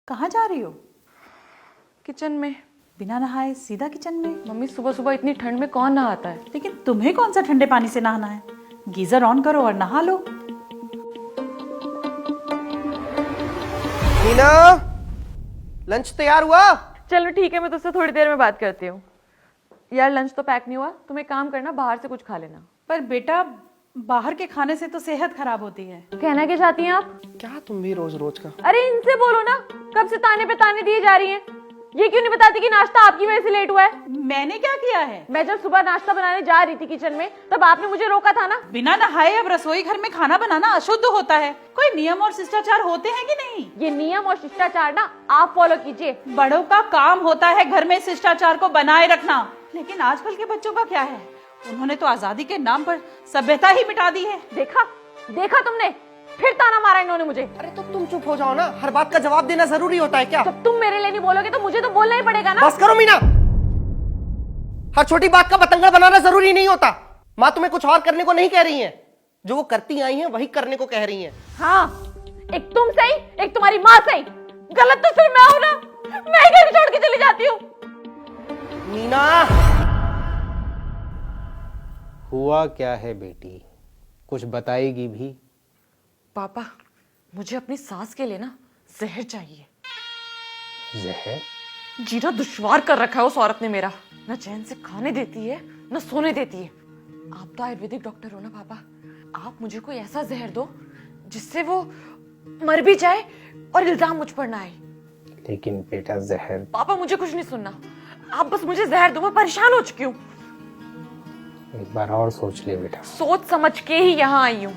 कहाँ जा रही हो? किचन में। बिना नहाए सीधा किचन में? मम्मी सुबह सुबह इतनी ठंड में कौन नहाता है? लेकिन तुम्हें कौन सा ठंडे पानी से नहाना है? गीजर ऑन करो और नहा लो। मीना, लंच तैयार हुआ? चलो ठीक है, मैं तुझसे थोड़ी देर में बात करती हूँ। यार लंच तो पैक नहीं हुआ, तुम एक काम करना, बाहर से कुछ खा लेना। पर बेटा, बाहर के खाने से तो सेहत खराब होती है। कहना क्या चाहती हैं आप? क्या तुम भी रोज रोज का? अरे इनसे बोलो ना, कब से ताने पे ताने दिए जा रही हैं। ये क्यों नहीं बताती कि नाश्ता आपकी वजह से लेट हुआ है? मैंने क्या किया है? मैं जब सुबह नाश्ता बनाने जा रही थी किचन में, तब आपने मुझे रोका था ना। बिना नहाए अब रसोई घर में खाना बनाना अशुद्ध होता है। कोई नियम और शिष्टाचार होते हैं कि नहीं? ये नियम और शिष्टाचार ना आप फॉलो कीजिए। बड़ों का काम होता है घर में शिष्टाचार को बनाए रखना। लेकिन आजकल के बच्चों का क्या है? उन्होंने तो आजादी के नाम पर सभ्यता ही मिटा दी है। देखा देखा तुमने, फिर ताना मारा इन्होंने मुझे। अरे तो तुम चुप हो जाओ ना, हर बात का जवाब देना जरूरी होता है क्या? जब तुम मेरे लिए नहीं बोलोगे तो मुझे तो बोलना ही पड़ेगा ना। बस करो मीना, हर छोटी बात का बतंगड़ बनाना जरूरी नहीं होता। माँ तुम्हें कुछ और करने को नहीं कह रही है, जो वो करती आई हैं वही करने को कह रही हैं। हाँ, एक तुम सही, एक तुम्हारी माँ सही। गलत तो फिर मैं हूं ना। मैं ही घर छोड़ के चली जाती हूँ। मीना, हुआ क्या है बेटी, कुछ बताएगी भी? पापा, मुझे अपनी सास के लिए ना जहर चाहिए। जहर? जीना दुश्वार कर रखा है उस औरत ने मेरा। न चैन से खाने देती है, न सोने देती है। आप तो आयुर्वेदिक डॉक्टर हो ना पापा, आप मुझे कोई ऐसा जहर दो जिससे वो मर भी जाए और इल्जाम मुझ पर ना आए। लेकिन बेटा जहर। पापा मुझे कुछ नहीं सुनना, आप बस मुझे जहर दो, मैं परेशान हो चुकी हूँ। एक बार और सोच ले बेटा। सोच समझ के ही यहाँ आई हूँ।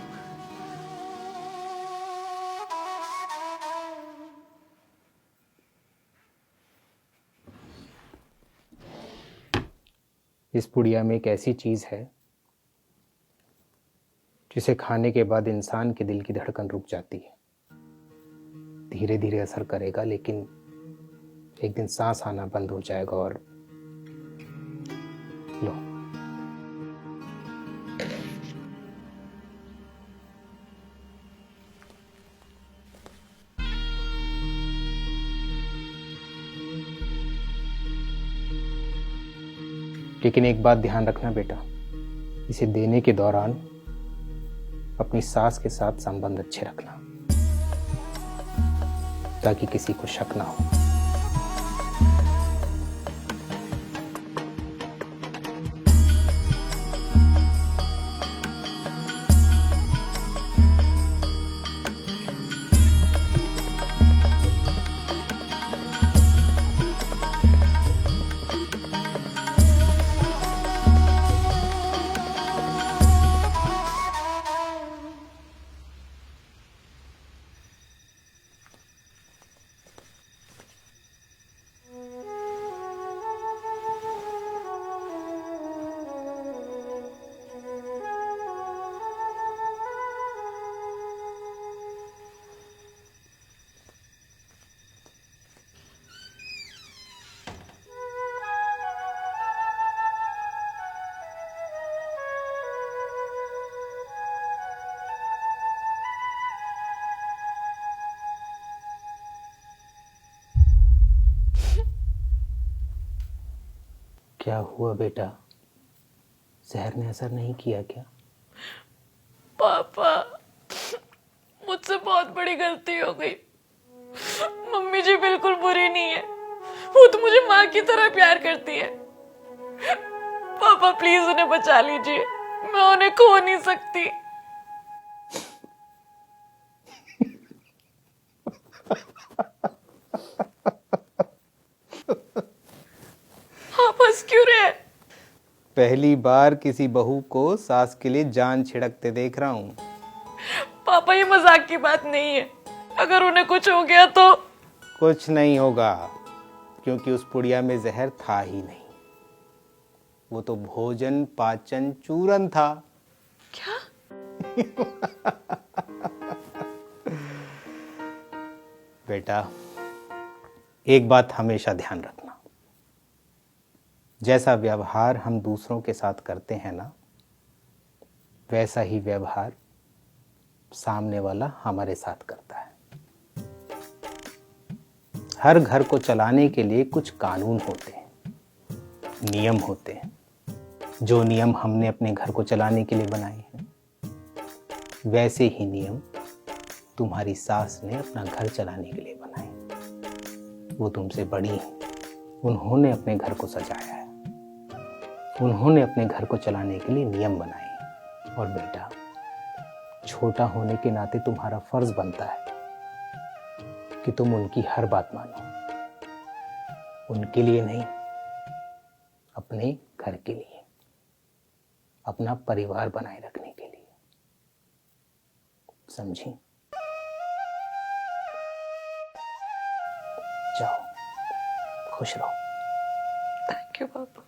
इस पुड़िया में एक ऐसी चीज है जिसे खाने के बाद इंसान के दिल की धड़कन रुक जाती है। धीरे धीरे असर करेगा, लेकिन एक दिन सांस आना बंद हो जाएगा। और लो, लेकिन एक बात ध्यान रखना बेटा, इसे देने के दौरान अपनी सास के साथ संबंध अच्छे रखना, ताकि किसी को शक ना हो। क्या हुआ बेटा, जहर ने असर नहीं किया क्या? पापा, मुझसे बहुत बड़ी गलती हो गई। मम्मी जी बिल्कुल बुरी नहीं है, वो तो मुझे माँ की तरह प्यार करती है। पापा प्लीज उन्हें बचा लीजिए, मैं उन्हें खो नहीं सकती। आप हंस क्यों रहे हैं? पहली बार किसी बहू को सास के लिए जान छिड़कते देख रहा हूँ। पापा ये मजाक की बात नहीं है, अगर उन्हें कुछ हो गया तो? कुछ नहीं होगा, क्योंकि उस पुड़िया में जहर था ही नहीं। वो तो भोजन पाचन चूरन था। क्या? बेटा, एक बात हमेशा ध्यान रखना, जैसा व्यवहार हम दूसरों के साथ करते हैं ना, वैसा ही व्यवहार सामने वाला हमारे साथ करता है। हर घर को चलाने के लिए कुछ कानून होते हैं, नियम होते हैं। जो नियम हमने अपने घर को चलाने के लिए बनाए हैं, वैसे ही नियम तुम्हारी सास ने अपना घर चलाने के लिए बनाए। वो तुमसे बड़ी हैं, उन्होंने अपने घर को सजाया है, उन्होंने अपने घर को चलाने के लिए नियम बनाए हैं। और बेटा, छोटा होने के नाते तुम्हारा फर्ज बनता है कि तुम उनकी हर बात मानो, उनके लिए नहीं, अपने घर के लिए, अपना परिवार बनाए रखने के लिए। समझी? जाओ, खुश रहो। थैंक यू पापा।